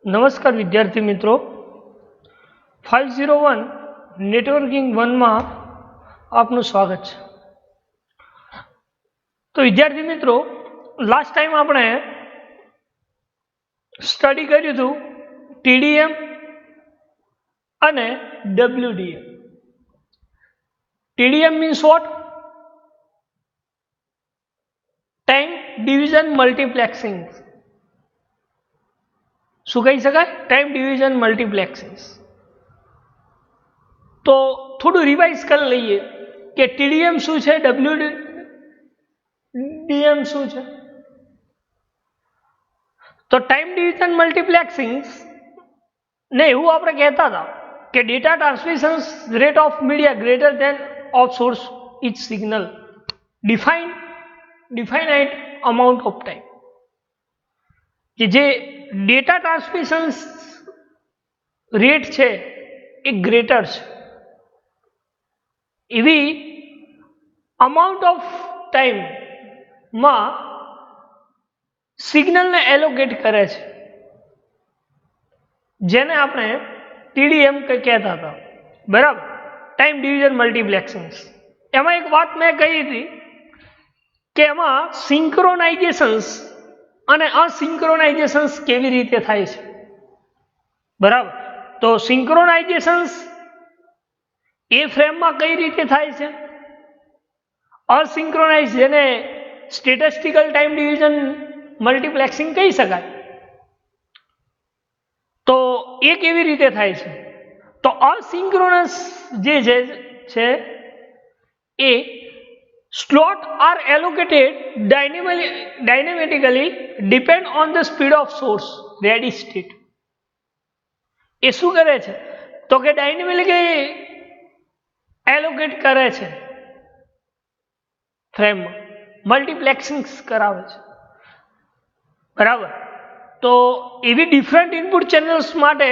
નમસ્કાર વિદ્યાર્થી મિત્રો, 501 નેટવર્કિંગ 1 માં આપનું સ્વાગત છે। તો વિદ્યાર્થી મિત્રો, લાસ્ટ ટાઈમ આપણે સ્ટડી કર્યું હતું TDM અને WDM। TDM means what? Time division multiplexing. શું કહી શકાય? Time division multiplexing. તો થોડું રિવાઇઝ કરી લઈએ કે TDM શું છે, WDM શું છે। તો ટાઈમ ડિવિઝન મલ્ટીપ્લેક્સિંગ ને એવું આપણે કહેતા હતા કે data transmission rate of media greater than of source each signal definite amount of time, કે જે ડેટા ટ્રાન્સમિશન રેટ છે એ ગ્રેટર છે એવી અમાઉન્ટ ઓફ ટાઈમમાં સિગ્નલને એલોકેટ કરે છે, જેને આપણે TDM કહેતા હતા, બરાબર? Time division multiplexing. એમાં એક વાત મેં કહી હતી કે એમાં સિંક્રોનાઇઝેશન્સ અને અસિંક્રોનાઇઝેશન્સ કેવી રીતે થાય છે, બરાબર? તો સિંક્રોનાઇઝેશન્સ એ ફ્રેમમાં કઈ રીતે થાય છે, અસિંક્રોનાઇઝ જેને સ્ટેટિસ્ટિકલ ટાઈમ ડિવિઝન મલ્ટીપ્લેક્સિંગ કહી શકાય, તો એ કેવી રીતે થાય છે? તો અસિંક્રોનસ જે છે એ slot are allocated dynamically depend on the speed of source ready state। એ શું કરે છે? તો કે ડાયનેમિકલી એલોકેટ કરે છે, ફ્રેમમાં મલ્ટીપ્લેક્સિંગ કરાવે છે, બરાબર? તો એવી ડિફરન્ટ ઇનપુટ ચેનલ્સ માટે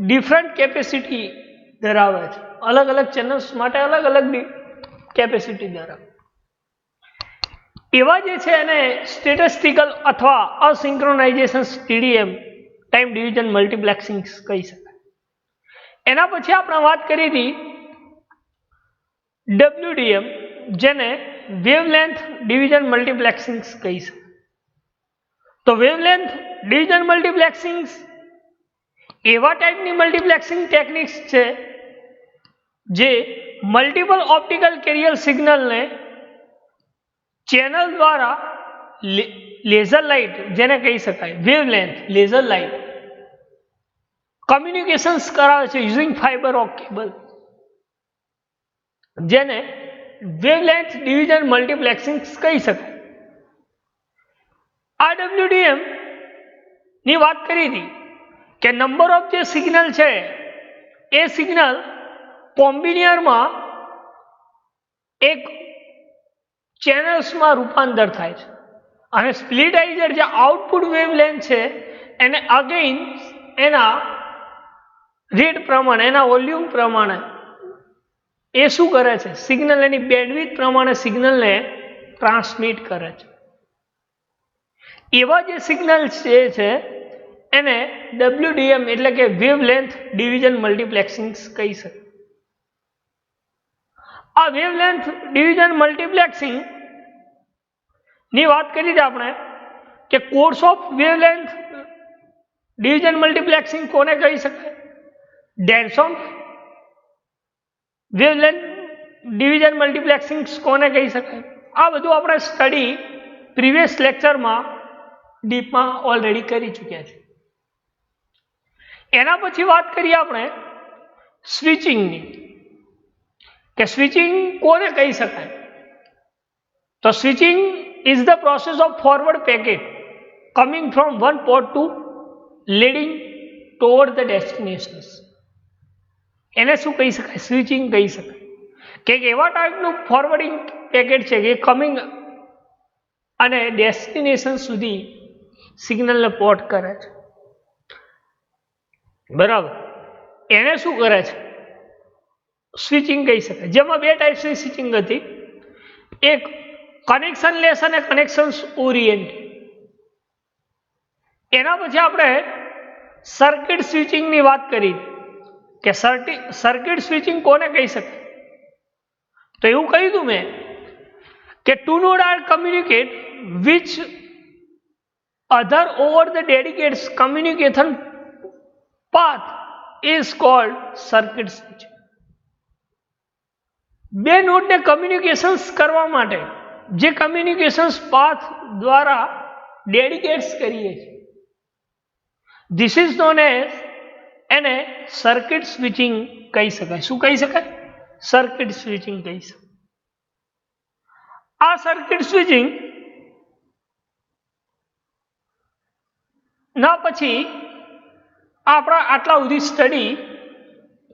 ડિફરન્ટ કેપેસિટી ધરાવે છે, અલગ અલગ ચેનલ્સ માટે અલગ અલગ કેપેસિટી ધરાવે। એવા જે છે એને સ્ટેટિસ્ટિકલ અથવા અસિંક્રોનાઇઝેશન TDM ટાઈમ ડિવિઝન મલ્ટીપ્લેક્સિંગ કહી શકાય। એના પછી આપણે વાત કરી હતી WDM, જેને વેવલેન્થ ડિવિઝન મલ્ટીપ્લેક્સિંગ કહી શકાય। તો વેવલેન્થ ડિવિઝન મલ્ટીપ્લેક્સિંગ એવા ટાઈપની મલ્ટીપ્લેક્સિંગ ટેકનિક્સ છે જે મલ્ટિપલ ઓપ્ટિકલ કેરિયર સિગ્નલને ચેનલ દ્વારા લેઝર લાઇટ, જેને કહી શકાય વેવલેન્થ લેઝર લાઇટ કમ્યુનિકેશન્સ કરાવે છે યુઝિંગ ફાઇબર ઓપ્ટિક કેબલ, જેને વેવલેન્થ ડિવિઝન મલ્ટીપ્લેક્સિંગ કહી શકાય। આ WDM ની વાત કરી હતી કે નંબર ઓફ જે સિગ્નલ છે એ સિગ્નલ કોમ્બિનિયરમાં એક ચેનલ્સમાં રૂપાંતર થાય છે અને સ્પ્લિટાઇઝર જે આઉટપુટ વેવલેન્થ છે એને અગેઇન એના રેટ પ્રમાણે, એના વોલ્યુમ પ્રમાણે એ શું કરે છે? સિગ્નલ એની બેન્ડવિડ્થ પ્રમાણે સિગ્નલને ટ્રાન્સમિટ કરે છે। એવા જે સિગ્નલ છે એને WDM એટલે કે વેવલેન્થ ડિવિઝન મલ્ટીપ્લેક્સિંગ કહી શકાય। આ વેવલેન્થ ડિવિઝન મલ્ટીપ્લેક્સિંગ ની વાત કરી હતી આપણે કે course of wavelength division multiplexing કોને કહી શકાય? ડેન્સોન વેવલેન્થ ડિવિઝન મલ્ટીપ્લેક્સિંગ કોને કહી શકાય? આ બધું આપણે સ્ટડી પ્રીવિયસ લેક્ચરમાં ડીપમાં ઓલરેડી કરી ચૂક્યા છે। એના પછી વાત કરીએ આપણે સ્વિચિંગની, કે સ્વિચિંગ કોને કહી શકાય? તો switching is the process of forward packet coming from one port to leading toward the destinations। એને શું કહી શકાય? સ્વિચિંગ કહી શકાય કે એવા ટાઈપનું ફોરવર્ડિંગ પેકેટ છે કે કમિંગ અને ડેસ્ટિનેશન સુધી સિગ્નલને પોર્ટ કરે છે, બરાબર? એને શું કરે છે? સ્વિચિંગ કહી શકાય। જેમાં બે ટાઈપ્સની સ્વિચિંગ હતી, એક કનેક્શન લેસ અને કનેક્શન ઓરિએન્ટેડ। એના પછી આપણે સર્કિટ સ્વિચિંગની વાત કરી કે સર્કિટ સ્વિચિંગ કોને કહી શકાય? તો એવું કહ્યું હતું મેં કે two node are communicate with other over the dedicated communication path is called circuit switching. બે નોડને કમ્યુનિકેશન્સ કરવા માટે જે કમ્યુનિકેશન્સ પાથ દ્વારા ડેડિકેટ્સ કરીએ છીએ, ધીસ ઇઝ નોન એઝ એને સર્કિટ સ્વિચિંગ કહી શકાય. શું કહી શકાય? સર્કિટ સ્વિચિંગ કહી શકાય. આ સર્કિટ સ્વિચિંગ ના પછી આપણા આટલા સુધી સ્ટડી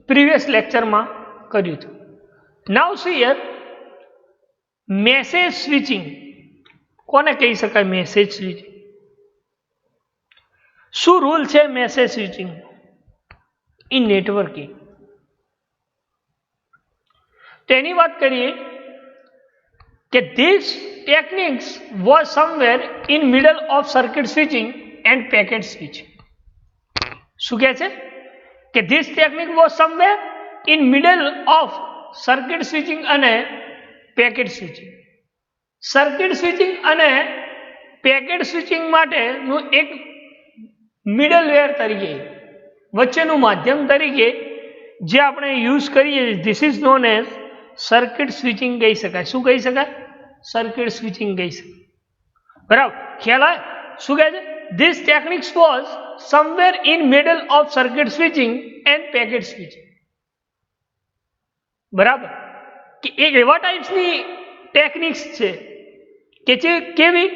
પ્રીવિયસ લેક્ચરમાં કર્યું હતું. Now see here message switching કોને કહી શકાય? Message switching. શું રૂલ છે મેસેજ સ્વિચિંગ ઇન નેટવર્કિંગ? તેની વાત કરીએ કે this techniques was somewhere in middle of circuit switching and packet switching. શું કહે છે કે this technique was somewhere in middle of circuit switching અને પેકેટ સ્વિચિંગ. સર્કિટ સ્વિચિંગ અને પેકેટ સ્વિચિંગ માટેનું એક મિડલવેર તરીકે, વચ્ચેનું માધ્યમ તરીકે જે આપણે યુઝ કરીએ this is known as circuit switching કહી શકાય. શું કહી શકાય? સર્કિટ સ્વિચિંગ કહી શકાય. બરાબર, ખ્યાલ આવે? શું કહે છે? This techniques was somewhere in middle of circuit switching and packet switching. બરાબર, કે એક એવા ટાઈપ્સની ટેકનિક્સ છે કે જે કેવી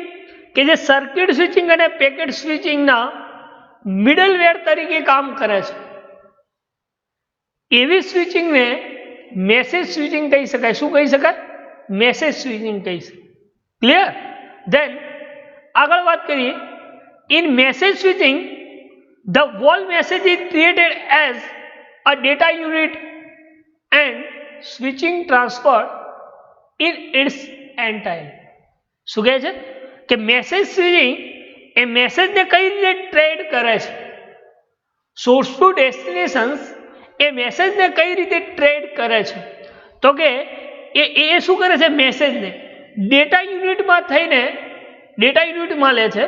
કે જે સર્કિટ સ્વિચિંગ અને પેકેટ સ્વિચિંગના મિડલવેર તરીકે કામ કરે છે. એવી સ્વિચિંગને મેસેજ સ્વિચિંગ કહી શકાય. શું કહી શકાય? મેસેજ સ્વિચિંગ કહી શકાય. ક્લિયર? ધેન આગળ વાત કરીએ. In message switching, the whole message is treated as a data unit and switching transfer in its entirety. શું કહે છે કે મેસેજ સ્વિચિંગ એ મેસેજને કઈ રીતે ટ્રેડ કરે છે? સોર્સ ટુ ડેસ્ટિનેશન્સ એ મેસેજને કઈ રીતે ટ્રેડ કરે છે? તો કે એ શું કરે છે? મેસેજને ડેટા યુનિટમાં થઈને ડેટા યુનિટમાં લે છે.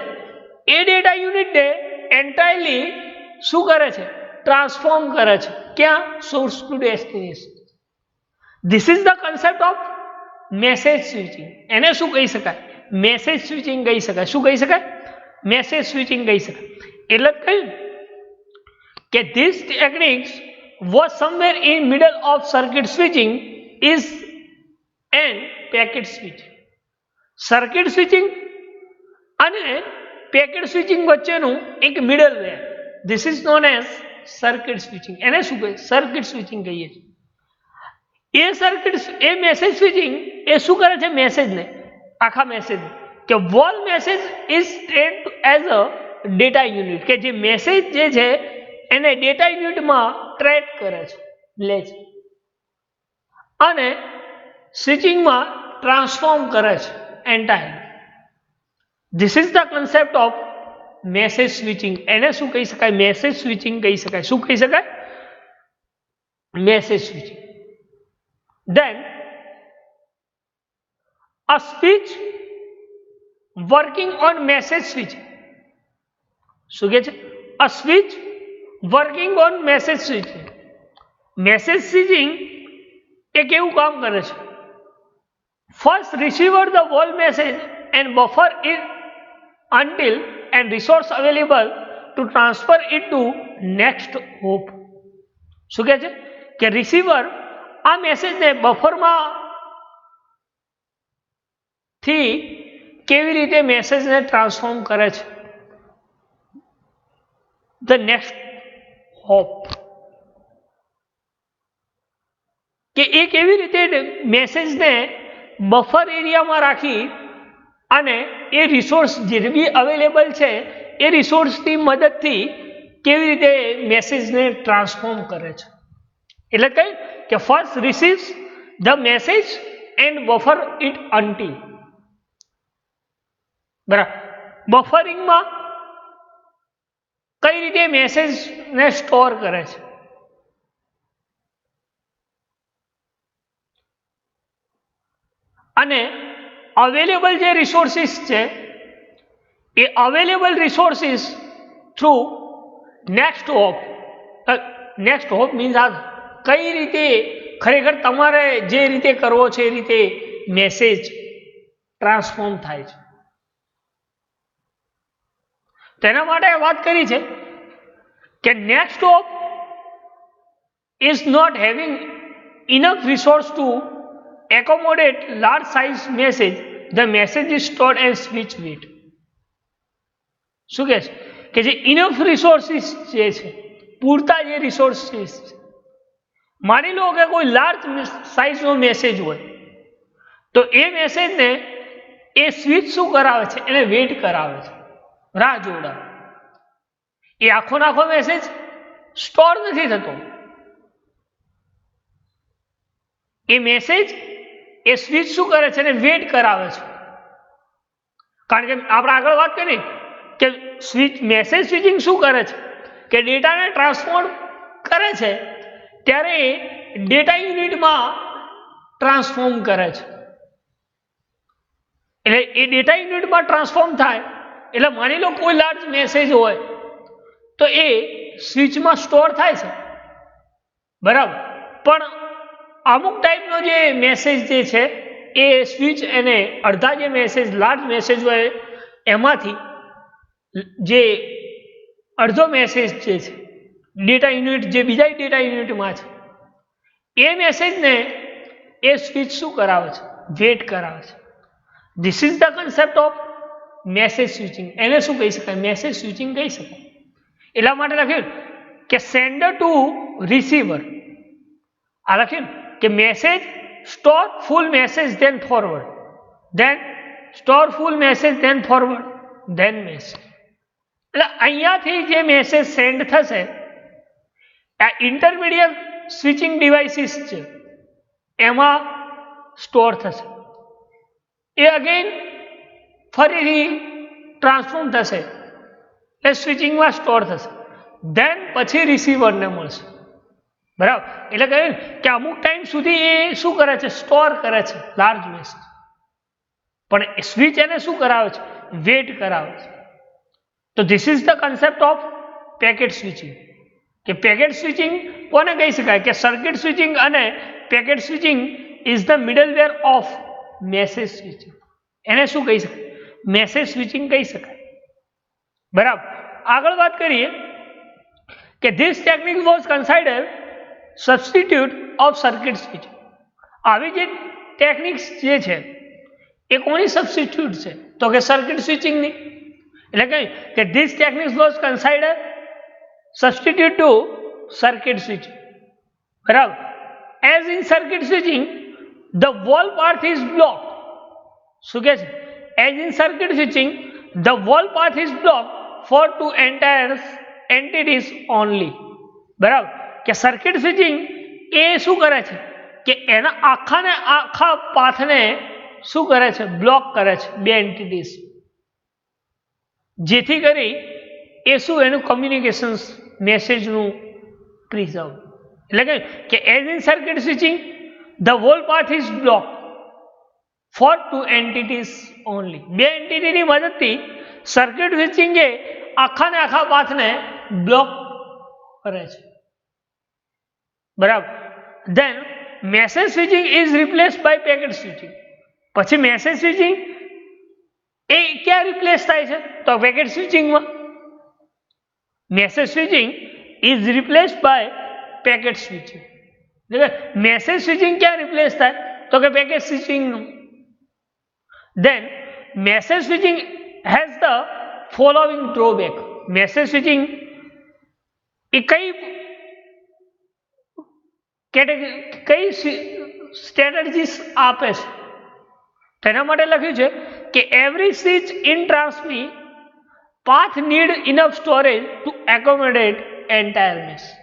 એ ડેટા યુનિટને એન્ટાયરલી શું કરે છે? ટ્રાન્સફોર્મ કરે છે. ક્યાં? Source to destination. This is the concept of message switching. એને શું કહી શકાય? મેસેજ સ્વિચિંગ કહી શકાય. શું કહી શકાય? મેસેજ સ્વિચિંગ કહી શકાય. એટલે જ કહ્યું કે this techniques was somewhere in middle of circuit switching is and packet switching. Circuit switching અને પેકેટ સ્વિચિંગ વચ્ચેનું એક middleware, this is known as circuit switching. એને શું કહે? સર્કિટ સ્વિચિંગ કહીએ છીએ. એ મેસેજ સ્વિચિંગ એ શું કરે છે? મેસેજને, આખા મેસેજ કે wall message is trend as a data unit, કે જે મેસેજ જે છે એને ડેટા યુનિટમાં ટ્રેડ કરે છે, લે છે, અને સ્વિચિંગમાં ટ્રાન્સફોર્મ કરે છે entire. This is the concept of message switching. એને શું કહી શકાય? મેસેજ સ્વિચિંગ કહી શકાય. શું કહી શકાય? Message switching. Then a switch working on message switching. શું કહે છે? A switch working on message switching. Message switching એ કેવું કામ કરે છે? First receiver the whole message and buffer it until and resource available to transfer it to next hop. શું કહે છે કે રિસીવર આ મેસેજને બફરમાં થી કેવી રીતે મેસેજને ટ્રાન્સફોર્મ કરે છે? ધ નેક્સ્ટ હોપ, કે એ કેવી રીતે મેસેજને બફર એરિયામાં રાખી અને એ રિસોર્સ જે બી અવેલેબલ છે એ રિસોર્સની મદદથી કેવી રીતે મેસેજને ટ્રાન્સફોર્મ કરે છે? એટલે કઈ કે first receives the message and buffer it until. બરાબર, બફરિંગમાં કઈ રીતે મેસેજને સ્ટોર કરે છે. અને અવેલેબલ જે રિસોર્સિસ છે એ available resources through next hop means આ કઈ રીતે ખરેખર તમારે જે રીતે કરવો છે એ રીતે મેસેજ ટ્રાન્સફોર્મ થાય છે. તેના માટે વાત કરી છે કે next hope is not having enough resource to accommodate large size message, the message is stored and switch bit. શું કહે છે કે જે ઇનફ રિસોર્સિસ જે છે, પૂરતા જે રિસોર્સિસ છે, માની લો કે કોઈ લાર્જ સાઇઝનો મેસેજ હોય તો એ મેસેજને એ સ્વિચ શું કરાવે છે, એને વેઇટ કરાવે છે, રાહ જોડાવે. એ આખો નાખો મેસેજ સ્ટોર નથી થતો. એ મેસેજ એ સ્વિચ શું કરે છે, એને વેઇટ કરાવે છે. કારણ કે આપણે આગળ વાત કરી કે મેસેજ સ્વિચિંગ શું કરે છે કે ડેટાને ટ્રાન્સફોર્મ કરે છે ત્યારે એ ડેટા યુનિટમાં ટ્રાન્સફોર્મ કરે છે. એટલે એ ડેટા યુનિટમાં ટ્રાન્સફોર્મ થાય એટલે માની લો કોઈ લાર્જ મેસેજ હોય તો એ સ્વિચમાં સ્ટોર થાય છે, બરાબર. પણ અમુક ટાઈપનો જે મેસેજ જે છે એ સ્વિચ એને અડધા જે મેસેજ લાર્જ મેસેજ હોય એમાંથી જે અડધો મેસેજ જે છે ડેટા યુનિટ જે બીજા ડેટા યુનિટમાં છે એ મેસેજને એ સ્વિચ શું કરાવે છે, વેઇટ કરાવે છે. This is the concept of message switching. એને શું કહી શકાય, મેસેજ સ્વિચિંગ કહી શકાય. એટલા માટે લખ્યું કે સેન્ડર ટુ રિસીવર. આ લખ્યું કે message store full message then forward, then store full message then forward, then message. એટલે અહીંયાથી જે મેસેજ સેન્ડ થશે આ ઇન્ટરમીડિયેટ સ્વિચિંગ ડિવાઇસીસ છે એમાં સ્ટોર થશે. એ અગેન ફરીથી ટ્રાન્સફોર્મ થશે એ સ્વિચિંગમાં સ્ટોર થશે, ધેન પછી રિસીવરને મળશે, બરાબર. એટલે કહ્યું કે અમુક ટાઈમ સુધી એ શું કરે છે, સ્ટોર કરે છે લાર્જ મેસેજ, પણ સ્વિચ એને શું કરાવે છે, વેઇટ કરાવે છે. તો this is the concept of packet switching. કે પેકેટ સ્વિચિંગ કોને કહી શકાય કે સર્કિટ સ્વિચિંગ અને packet switching is the middleware of message switching. એને શું કહી શકાય, મેસેજ સ્વિચિંગ કહી શકાય, બરાબર. આગળ વાત કરીએ કે this technique was considered substitute of circuit switching. આવી જે ટેકનિક્સ જે છે એ કોની સબસ્ટિટ્યુટ છે, તો કે સર્કિટ સ્વિચિંગની. એટલે કે this techniques was considered substitute to circuit switching, બરાબર. As in circuit switching the whole path is block. શું કહે છે, as in circuit switching the whole path is block for two entities only, બરાબર. કે circuit switching એ શું કરે છે કે એના આખાને આખા પાથને શું કરે છે, બ્લોક કરે છે બે એન્ટિટીઝ, જેથી કરી એ શું એનું કમ્યુનિકેશન મેસેજનું પ્રિઝર્વ. એટલે કે as in circuit switching the whole path is block for two entities only. બે એન્ટિટીની મદદથી સર્કિટ સ્વિચિંગ એ આખાને આખા પાથને બ્લોક કરે છે, બરાબર. Then message switching is replaced by packet switching. પછી મેસેજ સ્વિચિંગ એ ક્યાં રિપ્લેસ થાય છે, તો પેકેટ સ્વિચિંગમાં. Message switching is replaced by packet switching. Message switching ક્યાં રિપ્લેસ થાય, તો કે પેકેટ સ્વિચિંગનું. Then message switching has the following drawback. Message switching એ કઈ સ્ટ્રેટેજીસ આપે છે, તેના માટે લખ્યું છે કે every switch in transmit path need enough storage to accommodate entire message.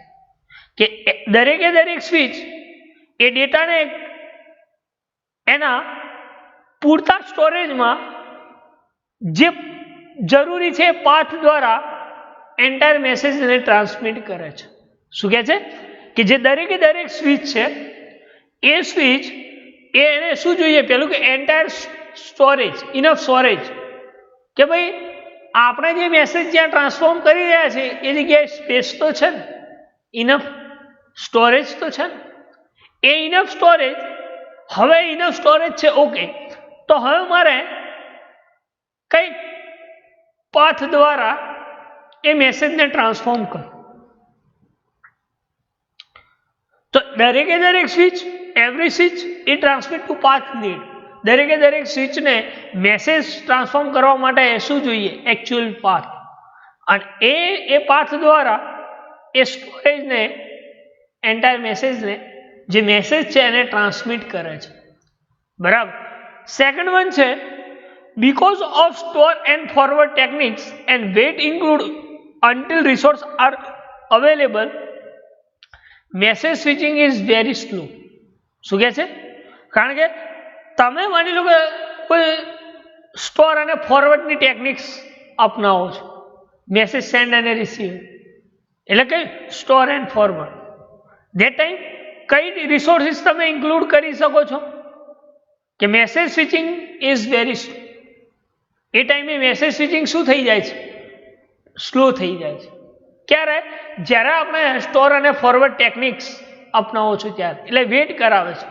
કે દરેકે દરેક સ્વિચ એ ડેટાને એના પૂરતા સ્ટોરેજમાં જે જરૂરી છે પાથ દ્વારા એન્ટાયર મેસેજને ટ્રાન્સમિટ કરે છે. શું કહે છે કે જે દરેકે દરેક સ્વિચ છે એ સ્વિચ એને શું જોઈએ, પેલું કે એન્ટાયર સ્ટોરેજ, ઇનફ સ્ટોરેજ, કે ભાઈ આપણે જે મેસેજ જ્યાં ટ્રાન્સફોર્મ કરી રહ્યા છે એ જગ્યાએ સ્પેસ તો છે ને, ઇનફ સ્ટોરેજ તો છે ને. એ ઇનફ સ્ટોરેજ, હવે ઇનફ સ્ટોરેજ છે, ઓકે, તો હવે મારે કઈ પાથ દ્વારા એ મેસેજને ટ્રાન્સફોર્મ કરો. તો દરેકે દરેક સ્વિચ, એવરી સ્વિચ એ ટ્રાન્સમિટ ટુ પાથ નીડ. દરેકે દરેક સ્વિચને મેસેજ ટ્રાન્સફોર્મ કરવા માટે શું જોઈએ, એકચ્યુઅલ પાથ. અને એ પાથ દ્વારા એ સ્ટોરેજને, એન્ટાયર મેસેજને, જે મેસેજ છે એને ટ્રાન્સમિટ કરે છે. બરાબર. સેકન્ડ વન છે, because of store and forward techniques and wait include until resources are available, message switching is very slow. શું કહે છે? કારણ કે તમે માની લો કે કોઈ સ્ટોર અને ફોરવર્ડની ટેકનિક્સ અપનાવો છો, મેસેજ સેન્ડ અને રિસીવ, એટલે કે store and forward. That time કઈ રિસોર્સિસ તમે ઇન્ક્લુડ કરી શકો છો કે message switching is very slow. એ ટાઈમે મેસેજ સ્વિચિંગ શું થઈ જાય છે, સ્લો થઈ જાય છે. ક્યારે? જ્યારે આપણે સ્ટોર અને ફોરવર્ડ ટેકનિક્સ અપનાવો છો ત્યારે, એટલે વેટ કરાવે છે.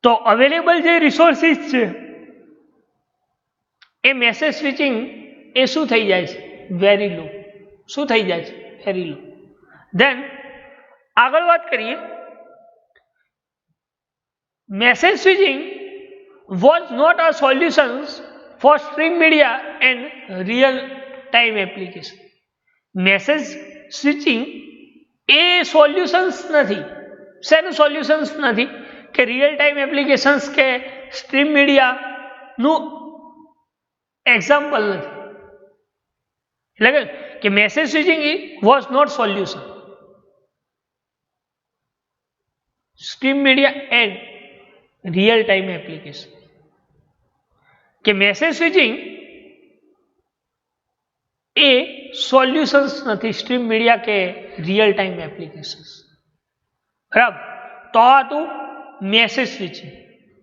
તો અવેલેબલ જે રિસોર્સિસ છે એ મેસેજ સ્વિચિંગ એ શું થઈ જાય છે, વેરી લો. શું થઈ જાય છે, વેરી લો. દેન આગળ વાત કરીએ, message switching was not a solution for stream media and real time application. Message switching એ સોલ્યુશન્સ નથી. શેનું સોલ્યુશન્સ નથી? કે રિયલ ટાઈમ એપ્લિકેશન્સ કે સ્ટ્રીમ મીડિયાનું એક્ઝામ્પલ નથી. એટલે કે message switching was not solution. Stream media and real time application, કે મેસેજ સ્વિચિંગ એ સોલ્યુશન્સ નથી સ્ટ્રીમ મીડિયા કે રિયલ ટાઈમ એપ્લિકેશન્સ. બરાબર. તો આ હતું મેસેજ સ્વિચિંગ.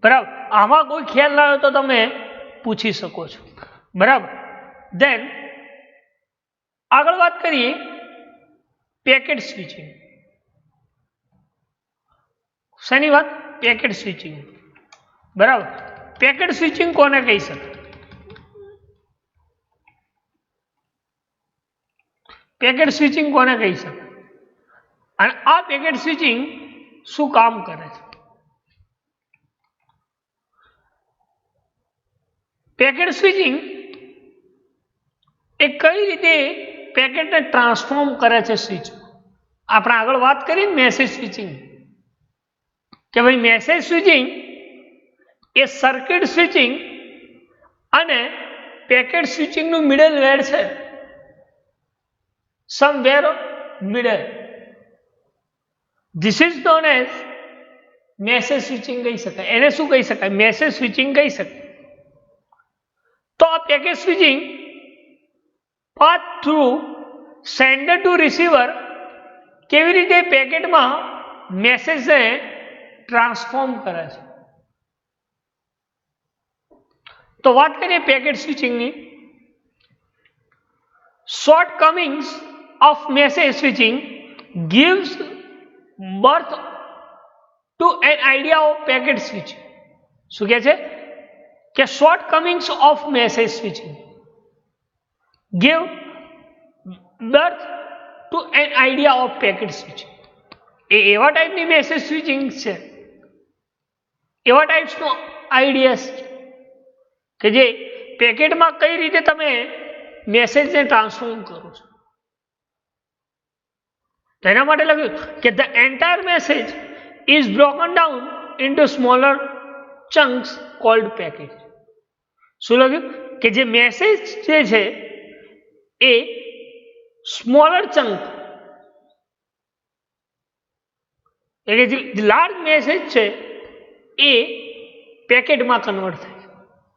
બરાબર. આમાં કોઈ ખ્યાલ ના હોય તો તમે પૂછી શકો છો. બરાબર. દેન આગળ વાત કરીએ પેકેટ સ્વિચિંગ. શેની વાત? Packet switching. બરાબર. પેકેટ સ્વિચિંગ કોને કહી શકાય? પેકેટ સ્વિચિંગ કોને કહી શકાય? અને આ પેકેટ સ્વિચિંગ શું કામ કરે છે? પેકેટ સ્વિચિંગ એ કઈ રીતે પેકેટને ટ્રાન્સફોર્મ કરે છે સ્વિચ? આપણે આગળ વાત કરી મેસેજ સ્વિચિંગ, કે ભાઈ મેસેજ સ્વિચિંગ એ સર્કિટ સ્વિચિંગ અને પેકેટ સ્વિચિંગનું મિડલવેર છે. Somewhere middle. This is known as message switching કહી શકાય. એને શું કહી શકાય? મેસેજ સ્વિચિંગ કહી શકાય. તો આ packet switching path through sender to receiver કેવી રીતે પેકેટમાં મેસેજને ટ્રાન્સફોર્મ કરે છે. તો વાત કરીએ packet સ્વિચિંગની. શોર્ટકમિંગ્સ of message switching gives birth to an idea of packet switching. શું કહે છે? કે shortcomings of message switching give birth to an idea of packet switching. એ એવા ટાઈપની મેસેજ સ્વિચિંગ છે, એવા ટાઈપ્સનો આઈડિયાસ કે જે પેકેટમાં કઈ રીતે તમે મેસેજને ટ્રાન્સફોર્મ કરો છો. તેના માટે લખ્યું કે the entire message is broken down into smaller chunks cold packet. શું લખ્યું? કે જે મેસેજ જે છે એ સ્મોલર ચંક, એટલે જે લાર્જ મેસેજ છે એ પેકેટમાં કન્વર્ટ થાય,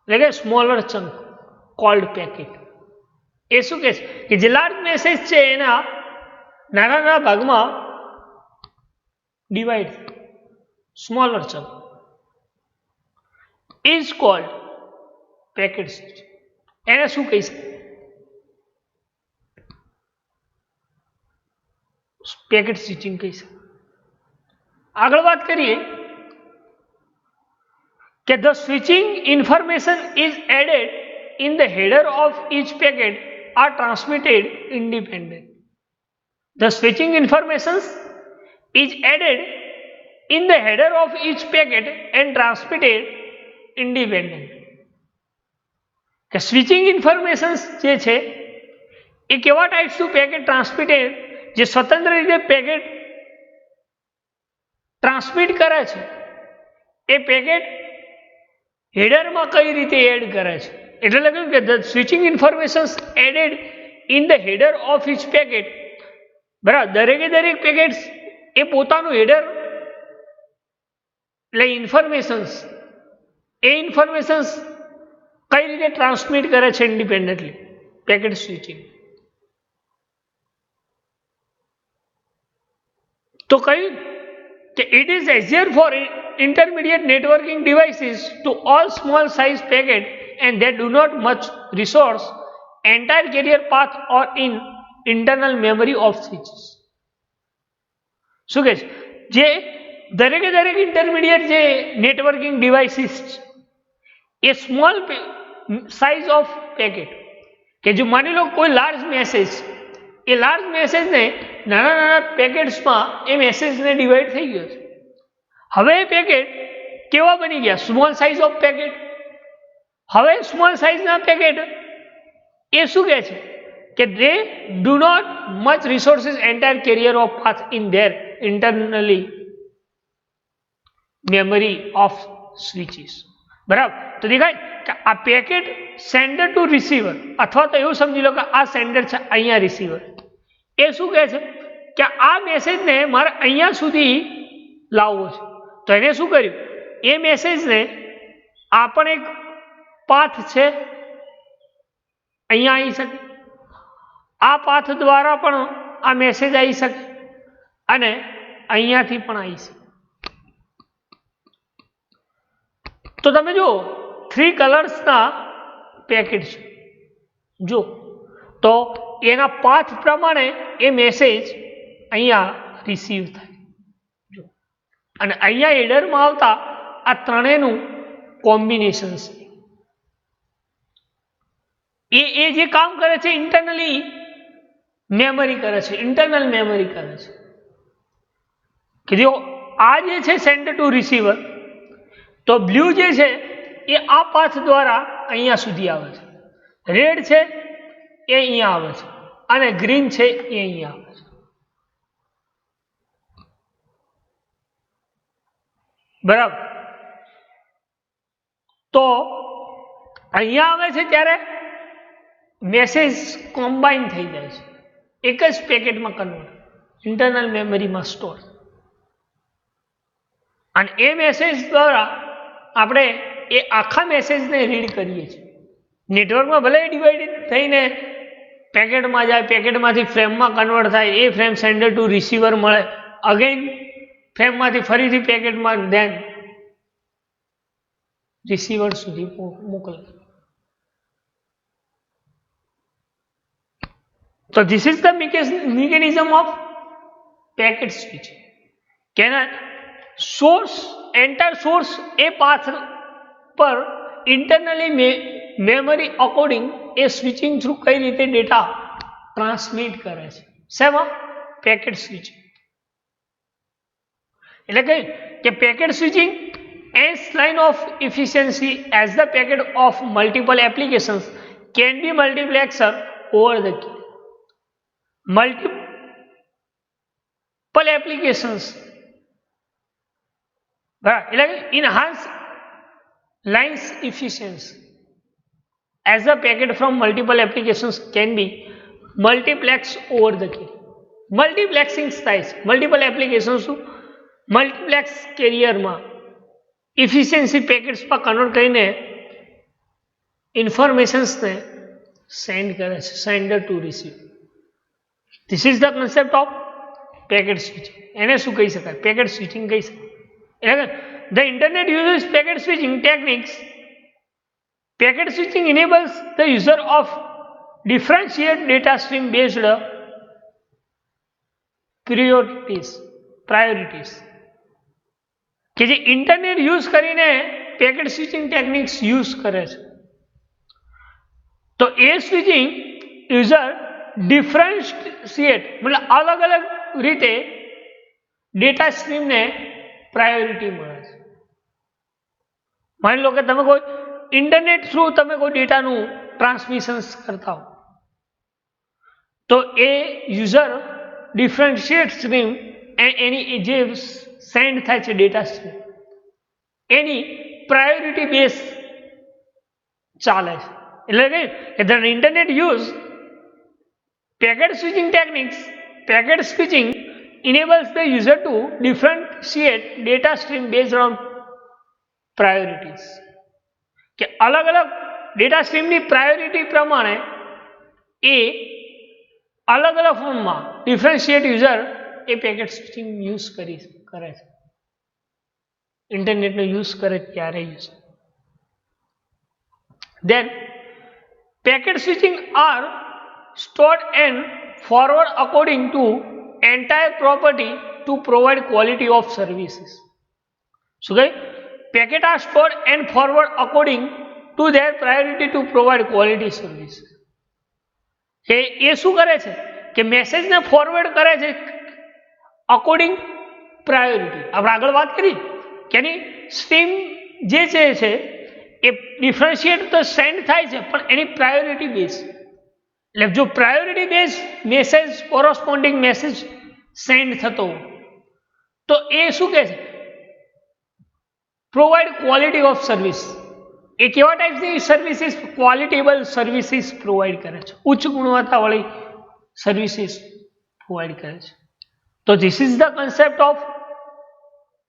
એટલે કે સ્મોલર ચંક કોલ્ડ પેકેટ. એ શું કહે છે કે જે લાર્જ મેસેજ છે એના નાના નાના ભાગમાં divide smaller chunk is called packet switching. એને શું કહી શકાય? પેકેટ સ્વિચિંગ કહી શકાય. આગળ વાત કરીએ કે the switching information is added in the header of each packet are transmitted independently. The switching information is added in the header of each packet and transmitted independently. કે સ્વિચિંગ ઇન્ફોર્મેશન જે છે એ કેવા ટાઈપ્સનું પેકેટ ટ્રાન્સમિટેડ જે સ્વતંત્ર રીતે packet transmit કરે છે એ packet હેડરમાં કઈ રીતે એડ કરે છે. એટલે લખ્યું કે the switching informations added in the header of each packet. બરાબર, દરેકે દરેક પેકેટ્સ એ પોતાનું હેડર એટલે ઇન્ફોર્મેશન્સ એ ઇન્ફોર્મેશન્સ કઈ રીતે ટ્રાન્સમિટ કરે છે ઇન્ડિપેન્ડન્ટલી પેકેટ સ્વિચિંગ. તો કહ્યું કે it is easier for intermediate networking devices to all small size packet and they do not much resource entire carrier path or in internal memory of switches. શું કહે છે? જે દરેકે દરેક ઇન્ટરમીડિયેટ જે networking devices A small size of packet કે જો માની લો કોઈ લાર્જ મેસેજ એ લાર્જ મેસેજને નાના નાના પેકેટ્સમાં એ મેસેજને ડિવાઈડ થઈ ગયો છે. હવે એ પેકેટ કેવા બની ગયા? Small size of packet. હવે સ્મોલ સાઇઝના પેકેટ એ શું કહે છે કે they do not much resources entire carrier of path in their internally memory of switches. બરાબર, તો દેખાય કે આ પેકેટ સેન્ડર ટુ રિસીવર અથવા તો એવું સમજી લો કે આ સેન્ડર છે, અહીંયા રિસીવર. એ શું કહે છે કે આ મેસેજને મારે અહીંયા સુધી લાવવો છે. તો એને શું કર્યું? એ મેસેજને આ પણ એક પાથ છે, અહીંયા આવી શકે, આ પાથ દ્વારા પણ આ મેસેજ આવી શકે અને અહીંયાથી પણ આવી શકે. તો તમે જુઓ 3 કલર્સના પેકેટ છે જો, તો એના પાથ પ્રમાણે એ મેસેજ અહીંયા રિસીવ થાય જો, અને અહીંયા હેડરમાં આવતા આ ત્રણેયનું કોમ્બિનેશન છે. એ જે કામ કરે છે ઇન્ટરનલી મેમરી કરે છે, ઇન્ટરનલ મેમરી કરે છે. કે જો આ જે છે સેન્ડર ટુ રિસીવર, તો બ્લુ જે છે એ આ પાથ દ્વારા અહીંયા સુધી આવે છે, રેડ છે એ અહીંયા આવે છે અને ગ્રીન છે એ અહીંયા આવે છે. બરાબર, તો અહીંયા આવે છે ત્યારે મેસેજ કોમ્બાઈન થઈ જાય છે, એક જ પેકેટમાં કન્વર્ટ, ઇન્ટરનલ મેમરીમાં સ્ટોર. અને એ મેસેજ દ્વારા આપણે એ આખા મેસેજને રીડ કરીએ છીએ. નેટવર્કમાં ભલે ડિવાઇડ થઈને પેકેટમાં જાય, પેકેટમાંથી ફ્રેમમાં કન્વર્ટ થાય, એ ફ્રેમ સેન્ડર ટુ રિસીવર મળે, અગેન ફ્રેમમાંથી ફરીથી પેકેટમાં ધેન રિસીવર સુધી મોકલે. તો this is the mechanism of packet switching. કેના સોર્સ એન્ટાયર સોર્સ એ પાથ પર ઇન્ટરનલી મેમરી અકોર્ડિંગ એ સ્વિચિંગ થ્રુ કઈ રીતે ડેટા ટ્રાન્સમિટ કરે છે. શેમાં? Packet switching. એટલે કે packet switching as line of efficiency as the packet of multiple applications can be multiplexer over the key. Multiple applications enhance lines efficiency as the packet from multiple applications can be multiplexed over the key. Multiplexing થાય છે multiple applications multiplex કેરિયરમાં efficiency પેકેટ્સમાં convert કરીને ઇન્ફોર્મેશન્સને send કરે છે, sender to receive. This is the concept of packet switching. એને શું કહી શકાય? પેકેટ સ્વિચિંગ કહી શકાય. એટલે the internet uses packet switching techniques. Packet switching enables the user of differentiate data stream based priorities. કે જે ઇન્ટરનેટ યુઝ કરીને પેકેટ સ્વિચિંગ ટેકનિક્સ યુઝ કરે છે. તો એ સ્વિચિંગ યુઝર ડિફરન્શિએટ મતલબ અલગ અલગ રીતે ડેટા સ્ટ્રીમને પ્રાયોરિટી મળે છે. માની લો કે તમે કોઈ ઇન્ટરનેટ થ્રુ તમે કોઈ ડેટાનું ટ્રાન્સમિશન કરતા હો, તો એ યુઝર ડિફરન્શિએટ સ્ટ્રીમ એની જે સેન્ડ થાય છે ડેટા સ્ટ્રીમ એની પ્રાયોરિટી બેઝ ચાલે છે. એટલે કે the internet use packet switching techniques. Packet switching enables the user to differentiate data stream based on priorities. કે અલગ અલગ ડેટા સ્ટ્રીમની પ્રાયોરિટી પ્રમાણે એ અલગ અલગ ફોર્મમાં ડિફરન્શિએટ યુઝર એ પેકેટ સ્વિચિંગ યુઝ કરે છે. ઇન્ટરનેટનો યુઝ કરે ત્યારે use. Then packet switching are stored and forward according to entire property to provide quality of services. શું કહે? Packet are stored and forward according to their priority to provide quality service. એ શું કરે છે કે મેસેજને forward કરે છે according priority. આપણે આગળ વાત કરી કે એની સ્ટ્રીમ જે છે એ ડિફરન્શિએટ તો સેન્ડ થાય છે પણ એની પ્રાયોરિટી બેઝ. એટલે જો priority base message corresponding message send થતો તો એ શું કહે છે? Provide quality of service. એ કેવા ટાઈપની સર્વિસીસ? ક્વોલિટેબલ સર્વિસીસ પ્રોવાઈડ કરે છે, ઉચ્ચ ગુણવત્તાવાળી સર્વિસીસ પ્રોવાઈડ કરે છે. તો this is the concept of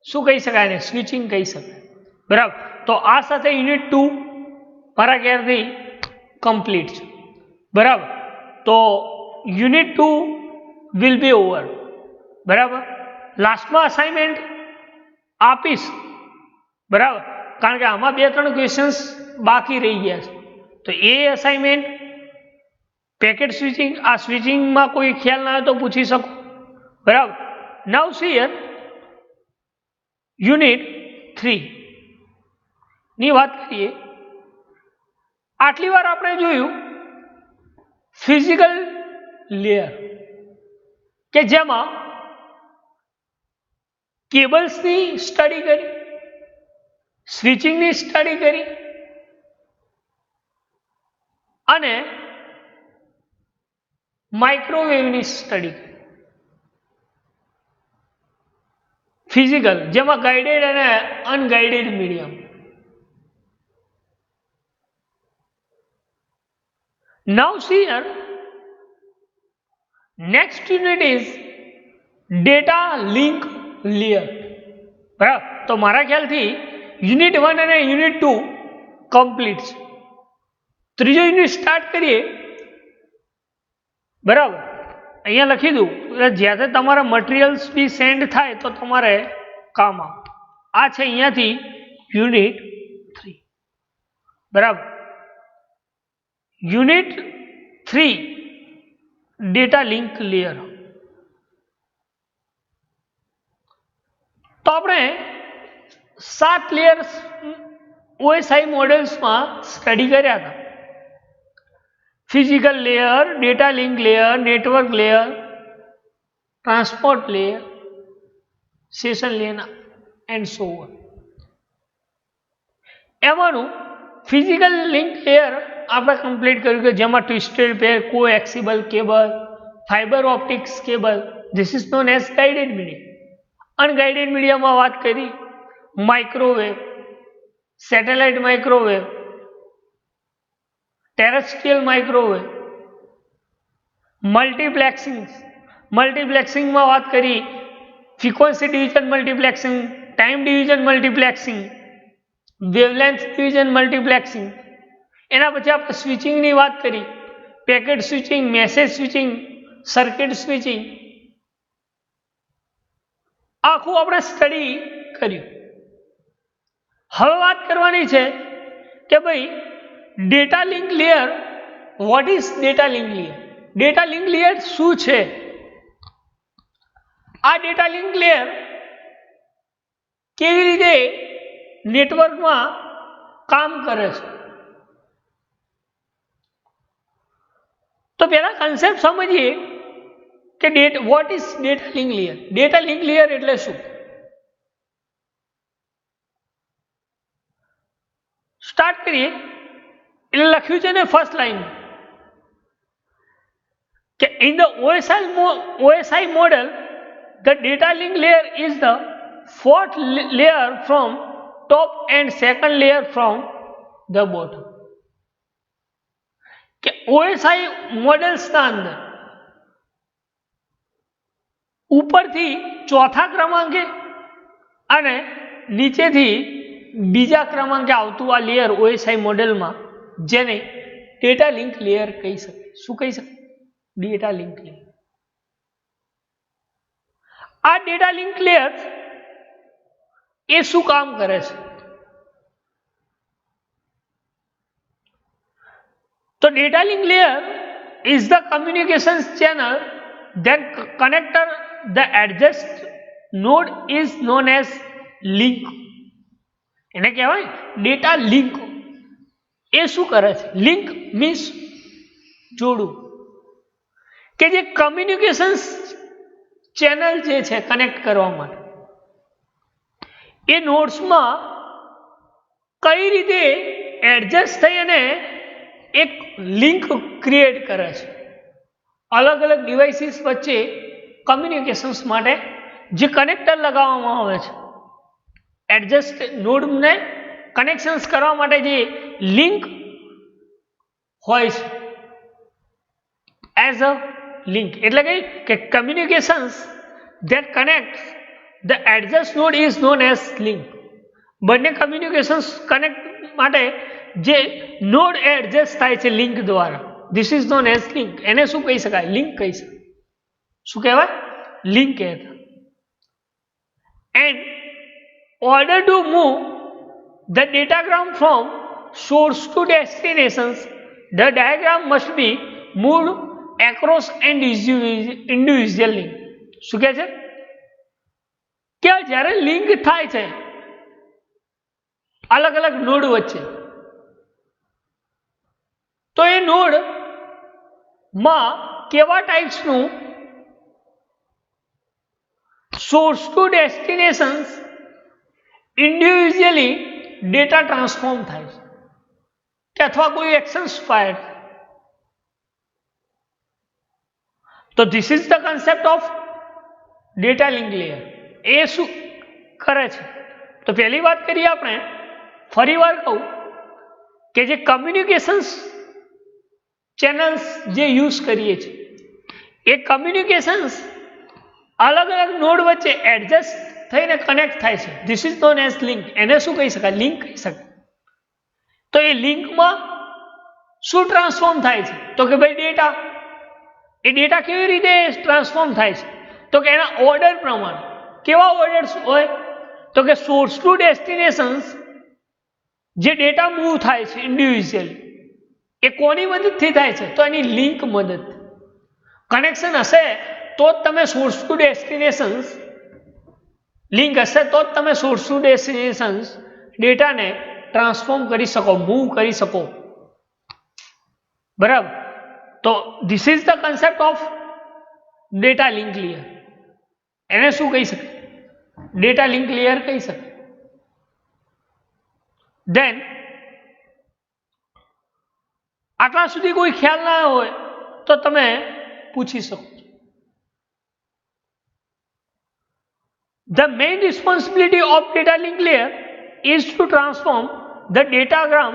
શું કહી શકાય ને? સ્વિચિંગ કહી શકાય. બરાબર. તો આ સાથે યુનિટ 2 મારા ખ્યાલથી કમ્પ્લીટ છે. બરાબર. તો યુનિટ 2 વિલ બી ઓવર. બરાબર. લાસ્ટમાં અસાઇનમેન્ટ આપીશ. બરાબર. કારણ કે આમાં 2-3 ક્વેશ્ચન્સ બાકી રહી ગયા છે. તો એ અસાઇનમેન્ટ પેકેટ સ્વિચિંગ, આ સ્વિચિંગમાં કોઈ ખ્યાલ ના હોય તો પૂછી શકો. બરાબર. નાઉ સી હિયર યુનિટ 3 ની વાત કરીએ. આટલી વાર આપણે જોયું ફિઝિકલ લેયર કે જેમાં કેબલ્સની સ્ટડી કરી, સ્વિચિંગની સ્ટડી કરી અને માઇક્રોવેવની સ્ટડી કરી. ફિઝિકલ જેમાં ગાઈડેડ અને અનગાઈડેડ medium. Now see here, next unit is data link layer. બરાબર. તો મારા ખ્યાલથી યુનિટ 1 અને યુનિટ 2 કમ્પ્લીટ છે. ત્રીજો યુનિટ સ્ટાર્ટ કરીએ. બરાબર. અહીંયા લખી દઉં જ્યારે તમારા મટીરિયલ્સ બી સેન્ડ થાય તો તમારે કામ આવે. આ છે અહીંયાથી યુનિટ 3. બરાબર. Unit 3 data link layer. તો આપણે 7 લેયર્સ ઓએસઆઈ મોડેલ્સમાં સ્ટડી કર્યા હતા. Physical layer, data link layer, network layer, transport layer, session layer and so on. એમાંનું ફિઝિકલ લિંક લેયર આપણે કમ્પ્લીટ કર્યું કે જેમાં twisted pair, coaxial cable, fibre optics cable. This is known as guided medium. Unguided મીડિયમમાં વાત કરી microwave, satellite microwave, terrestrial microwave, મલ્ટીપ્લેક્સિંગમાં વાત કરી frequency division multiplexing, time division multiplexing, wavelength division multiplexing. એના પછી આપણે સ્વિચિંગની વાત કરી packet switching, message switching, circuit switching આખું આપણે સ્ટડી કર્યું. હવે વાત કરવાની છે કે ભાઈ data link layer, what is data link layer? Data link layer શું છે? આ ડેટા લિંક લેયર કેવી રીતે નેટવર્કમાં કામ કરે છે? તો પહેલા કન્સેપ્ટ સમજીએ કે what is data link layer. Data link layer એટલે શું? સ્ટાર્ટ કરીએ. એટલે લખ્યું છે ને ફર્સ્ટ લાઈન કે in the OSI model the data link layer is the fourth layer from top and second layer from the bottom. કે OSI મોડેલ્સના અંદર ઉપરથી ચોથા ક્રમાંકે અને નીચેથી બીજા ક્રમાંકે આવતું આ લેયર OSI મોડેલમાં, જેને ડેટા લિંક લેયર કહી શકાય. શું કહી શકાય? Data link layer. આ ડેટા લિંક લેયર એ શું કામ કરે છે? તો data link layer is the communications channel that connect the adjacent node is known as link. એને કહેવાય ડેટા લિંક. એ શું કરે છે? લિંક મીન્સ જોડવું, કે જે કમ્યુનિકેશન્સ ચેનલ જે છે કનેક્ટ કરવા માટે એ નોડ્સમાં કઈ રીતે એડજસ્ટ થઈ અને એક લિંક ક્રિએટ કરે છે. અલગ અલગ ડિવાઇસીસ વચ્ચે કમ્યુનિકેશન્સ માટે જે કનેક્ટર લગાવવામાં આવે છે, એડજસ્ટ નોડને કનેક્શન્સ કરવા માટે જે લિંક હોય છે એઝ અ લિંક, એટલે કે communications that connects the adjacent node is known as link. બંને કમ્યુનિકેશન્સ કનેક્ટ માટે જે નોડ એડજસ્ટ થાય છે લિંક દ્વારા, this is known as link. એને શું કહી શકાય? લિંક કહી શકાય. શું કહેવાય? લિંક કહેતા. And order to move the datagram from source to destinations, the diagram must be moved across and individual link. શું કહે છે? કે જ્યારે લિંક થાય છે અલગ અલગ નોડ વચ્ચે, તો એ નોડ માં કેવા ટાઈપ્સનું source to destinations individually data transform થાય છે, કે અથવા કોઈ એક્શન્સ ફાયર. તો this is the concept of data link layer. એ શું કરે છે? તો પહેલી વાત કરીએ આપણે, ફરી વાર કહું કે જે કમ્યુનિકેશન્સ ચેનલ્સ જે યુઝ કરીએ છીએ એ કમ્યુનિકેશન્સ અલગ અલગ નોડ વચ્ચે એડજસ્ટ થઈને કનેક્ટ થાય છે. This is known as link. એને શું કહી શકાય? લિંક કહી શકાય. તો એ લિંકમાં શું ટ્રાન્સફોર્મ થાય છે? તો કે ભાઈ ડેટા. એ ડેટા કેવી રીતે ટ્રાન્સફોર્મ થાય છે? તો કે એના ઓર્ડર પ્રમાણે. કેવા ઓર્ડર્સ હોય? તો કે સોર્સ ટુ ડેસ્ટિનેશન્સ જે ડેટા મૂવ થાય છે ઇન્ડિવિજ્યુઅલી, એ કોની મદદથી થાય છે? તો એની લિંક મદદ. કનેક્શન હશે તો જ તમે સોર્સ ટુ ડેસ્ટિનેશન્સ, લિંક હશે તો જ તમે સોર્સ ટુ ડેસ્ટિનેશન્સ ડેટાને ટ્રાન્સફોર્મ કરી શકો, મૂવ કરી શકો. બરાબર? તો this is the concept of data link layer. એને શું કહી શકાય? ડેટા લિંક લેયર કહી શકાય. દેન આટલા સુધી કોઈ ખ્યાલ ના હોય તો તમે પૂછી શકો. The main responsibility of data link layer is to transform the datagram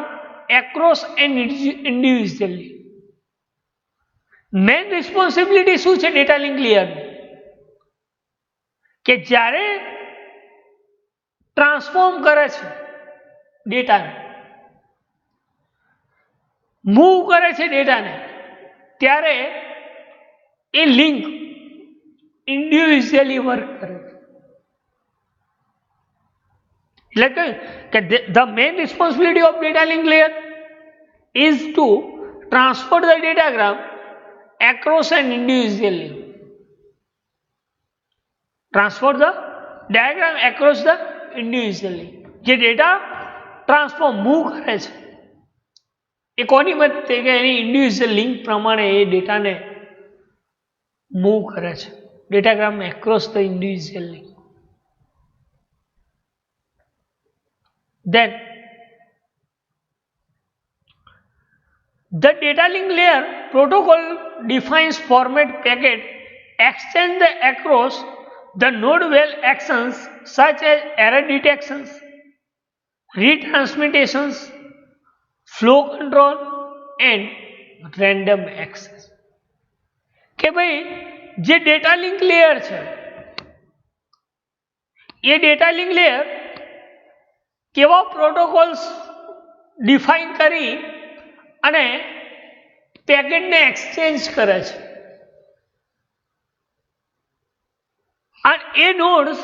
across and individually. Main responsibility શું છે ડેટા લિંક લેયરની? કે જ્યારે ટ્રાન્સફોર્મ કરે છે ડેટાને, મૂવ કરે છે ડેટાને ત્યારે એ લિંક ઇન્ડિવિજ્યુઅલી વર્ક કરે છે. એટલે કે the main responsibility of data link layer is to transfer the datagram across an individual link. Transfer the diagram across the individual link. જે ડેટા ટ્રાન્સફર મૂવ કરે છે એ કોની મદદથી કે એની ઇન્ડિવિજ્યુઅલ લિંક પ્રમાણે એ ડેટાને મૂવ કરે છે datagram across the individual link. Then the data link layer protocol defines format packet extend across the node well actions such as error detections, retransmitations, flow control and random access. કે ભાઈ જે data link layer છે એ data link layer કેવા protocols define કરી અને પેકેટને exchange કરે છે અને એ નોડ્સ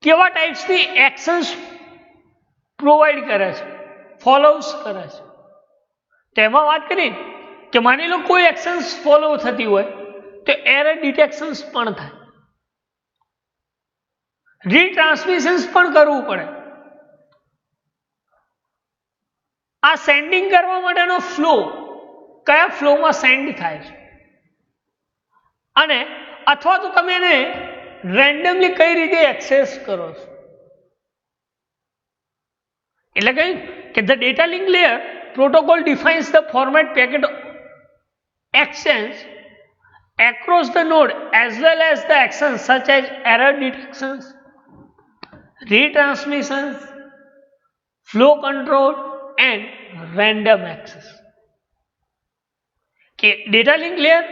કેવા ટાઈપ્સની એક્શન્સ પ્રોવાઈડ કરે છે ફોલોવ્સ કરે છે. તેમાં વાત કરી કે માની લો કોઈ એક્શન્સ ફોલો થતી હોય તો એરર ડિટેક્શન્સ પણ થાય, રીટ્રાન્સમિશન્સ પણ કરવું પડે. આ સેન્ડિંગ કરવા માટેનો ફ્લો કયા ફ્લોમાં સેન્ડ થાય છે અને અથવા તો તમે એને રેન્ડમલી કઈ રીતે એક્સેસ કરો છો. એટલે કે the data link layer protocol defines the format packet exchange across the node as well as the actions such as error detections, retransmissions, flow control and random access. કે ડેટા લિંક લેયર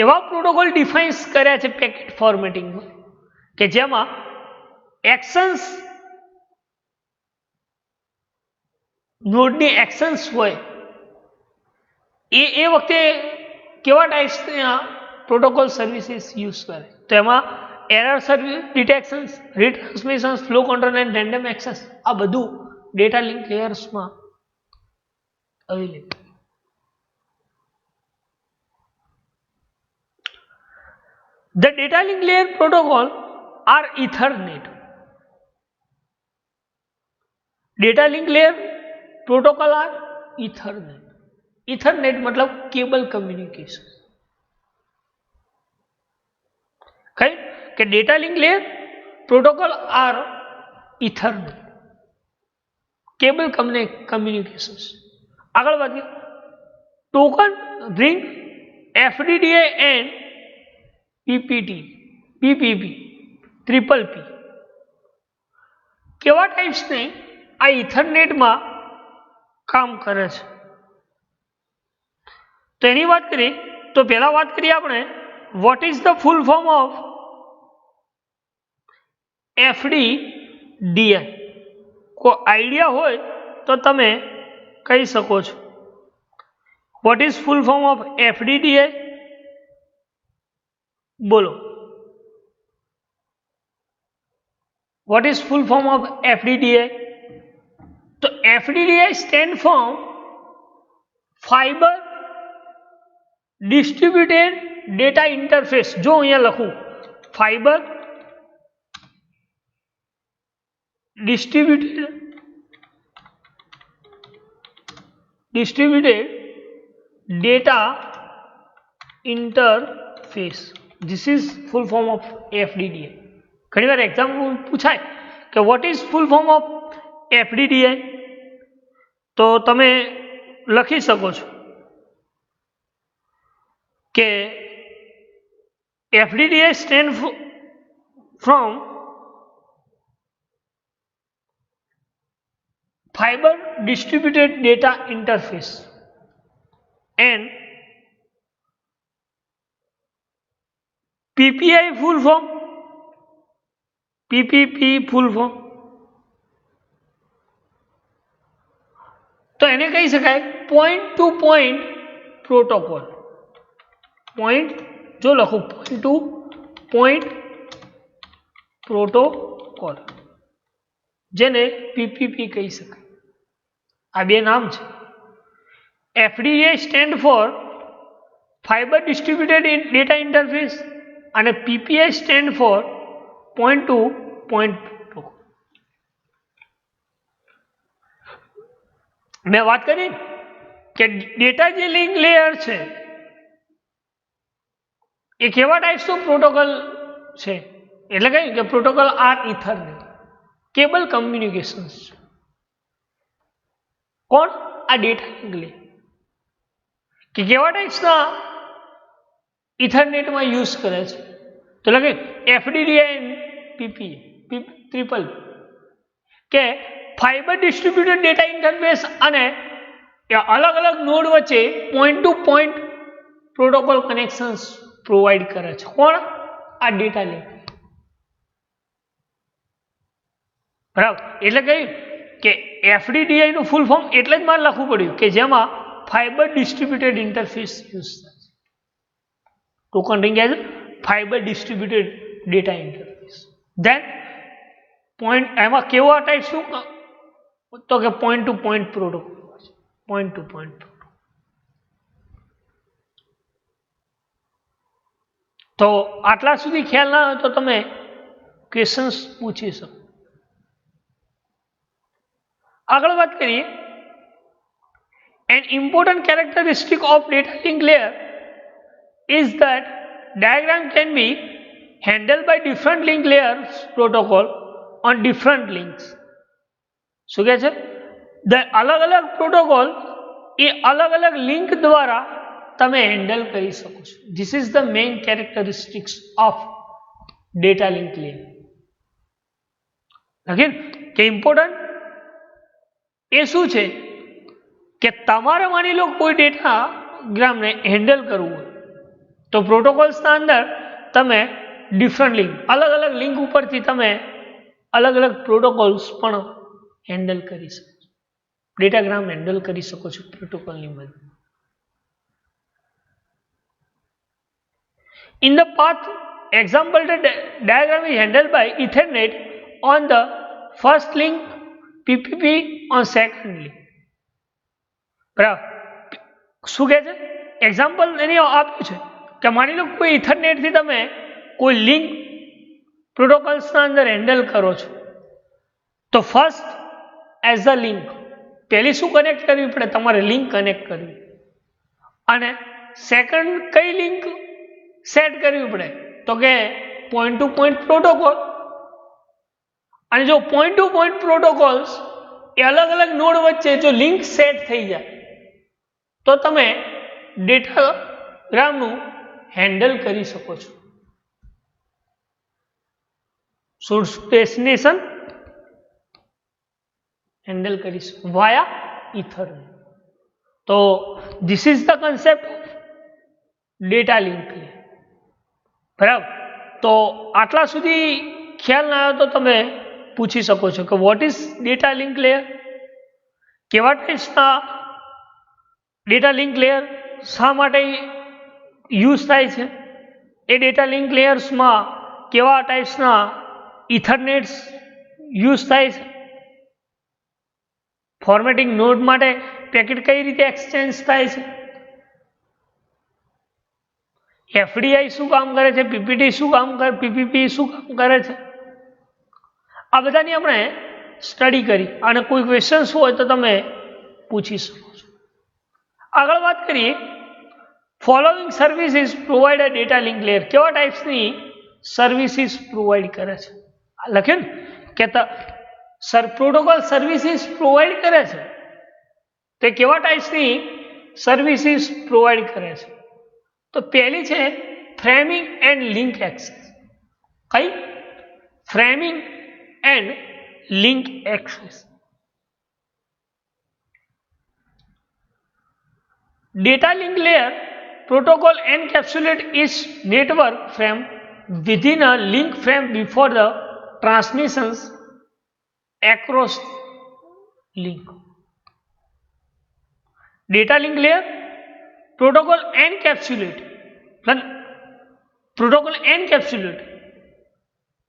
એવા protocol defines કર્યા છે packet ફોર્મેટિંગમાં કે જેમાં actions નોડની actions હોય એ વખતે કેવા ટાઈપ્સના પ્રોટોકોલ સર્વિસીસ યુઝ કરે. તો એમાં error service detections, retransmissions, flow control and random access આ બધું ડેટા લિંક લેયર્સમાં available. The data link layer protocol are Ethernet. Data link layer protocol are Ethernet. Ethernet मतलब केबल कम्युनिकेशन. राइट कि data link layer protocol are Ethernet cable communications. આગળ વધીએ. Token ring FDDI and PPT PPP triple P કેવા ટાઈપ્સની આ ઇથરનેટમાં કામ કરે છે. તો એની વાત કરીએ તો પહેલા વાત કરીએ આપણે what is the full form of FDDI. કોઈ આઈડિયા હોય તો તમે કહી શકો છો. What is full form of FDDI? બોલો. What is full form of FDDI? તો FDDI stand for fibre distributed data interface. જો અહીંયા લખું fibre distributed data interface. This is full form of FDDI. ઘણી વાર એક્ઝામ્પલ પૂછાય કે what is full form of FDDI, તો તમે લખી શકો છો કે FDDI stand from Fiber Distributed Data Interface and PPI full form, PPP full form. તો એને કહી શકાય point to point protocol, point જો લખું પોઈન્ટ ટુ પોઈન્ટ પ્રોટોકોલ, જેને પીપીપી કહી શકાય. આ બે નામ છે. FDA stand for fibre distributed data interface અને PPA stand for point to point protocol. મેં વાત કરી કે ડેટા જે લિંક લેયર છે એ કેવા ટાઈપ્સનો પ્રોટોકોલ છે, એટલે કે protocol are ethernet cable communication. કોણ? આ ડેટા લિંક લેયર કે કેવા ટાઈપ્સના ઇથરનેટમાં યુઝ કરે છે, તો એટલે કે એફડીડીઆઈ પીપીએ ટ્રિપલ કે ફાઇબર ડિસ્ટ્રીબ્યુટેડ ડેટા ઇન્ટરફેસ અને અલગ અલગ નોડ વચ્ચે point to point protocol connections provide કરે છે. કોણ? આ ડેટા લિંક. બરાબર, એટલે કહ્યું કે એફડીડીઆઈ નું ફૂલ ફોર્મ એટલે જ મારે લખવું પડ્યું કે જેમાં ફાઇબર ડિસ્ટ્રીબ્યુટેડ ઇન્ટરફેસ યુઝ થાય છે. Token ring as fibre distributed data interface. Then point એમાં કેવા ટાઈપ્સનું, તો કે પોઈન્ટ ટુ પોઈન્ટ પ્રોટોકોલ છે. Point to point protocol. તો આટલા સુધી ખ્યાલ ના હોય તો તમે ક્વેશ્ચન્સ પૂછી શકો. આગળ વાત કરીએ. An important characteristic of data link layer is that diagram can be handled by different link layers protocol on different links. શું કહે છે? અલગ અલગ પ્રોટોકોલ એ અલગ અલગ લિંક દ્વારા તમે હેન્ડલ કરી શકો છો. This is the main characteristics of data link layer. લખીએ કે ઇમ્પોર્ટન્ટ એ શું છે કે તમારે માની લો કોઈ ડેટા ગ્રામને હેન્ડલ કરવું હોય તો પ્રોટોકોલ્સના અંદર તમે ડિફરન્ટ લિંક, અલગ અલગ લિંક ઉપરથી તમે અલગ અલગ પ્રોટોકોલ્સ પણ હેન્ડલ કરી શકો છો. ડેટાગ્રામ હેન્ડલ કરી શકો છો પ્રોટોકોલની મદદ. In the path example, the diagram is handled by Ethernet on the first link, PPP on second link. બરાબર, શું કહે છે? એક્ઝામ્પલ એની આપ્યું છે કે માની લો કોઈ ઇથરનેટથી તમે કોઈ લિંક પ્રોટોકોલ્સના અંદર હેન્ડલ કરો છો તો ફર્સ્ટ એઝ અ લિંક પહેલી શું કનેક્ટ કરવી પડે? તમારે લિંક કનેક્ટ કરવી. અને સેકન્ડ કઈ લિંક સેટ કરવી પડે? તો કે પોઈન્ટ ટુ પોઈન્ટ પ્રોટોકોલ. અને જો પોઈન્ટ ટુ પોઈન્ટ પ્રોટોકોલ્સ એ અલગ અલગ નોડ વચ્ચે જો લિંક સેટ થઈ જાય તો તમે ડેટાગ્રામનું હેન્ડલ કરી શકો છો. સોર્સ ડેસ્ટિનેશન હેન્ડલ કરી શકો વાયા ઇથરનેટ. તો this is the concept of data link. બરાબર, તો આટલા સુધી ખ્યાલ ના આવ્યો તો તમે પૂછી શકો છો કે what is data link layer, કેવા ટાઈપ્સના ડેટા લિંક લેયર શા માટે યુઝ થાય છે, એ ડેટા લિંક લેયર્સમાં કેવા ટાઈપ્સના ઇથરનેટ્સ યુઝ થાય છે, ફોર્મેટિંગ નોડ માટે પેકેટ કઈ રીતે એક્સચેન્જ થાય છે, એફડીઆઈ શું કામ કરે છે, પીપીટી શું કામ કરે, પીપીપી શું કામ કરે છે, આ બધાની આપણે સ્ટડી કરી અને કોઈ ક્વેશ્ચન્સ હોય તો તમે પૂછી શકો છો. આગળ વાત કરીએ. ફોલોઈંગ સર્વિસીસ પ્રોવાઈડ અ ડેટા લિંક લેયર. કેવા ટાઈપ્સની સર્વિસીસ પ્રોવાઈડ કરે છે? લખ્યું ને કે પ્રોટોકોલ સર્વિસીસ પ્રોવાઈડ કરે છે તે કેવા ટાઈપ્સની સર્વિસીસ પ્રોવાઈડ કરે છે? તો પહેલી છે ફ્રેમિંગ એન્ડ લિંક એક્સેસ. કઈ? Framing and link access. Data link layer protocol encapsulate its network frame within a link frame before the transmissions across link. Data link layer protocol encapsulate protocol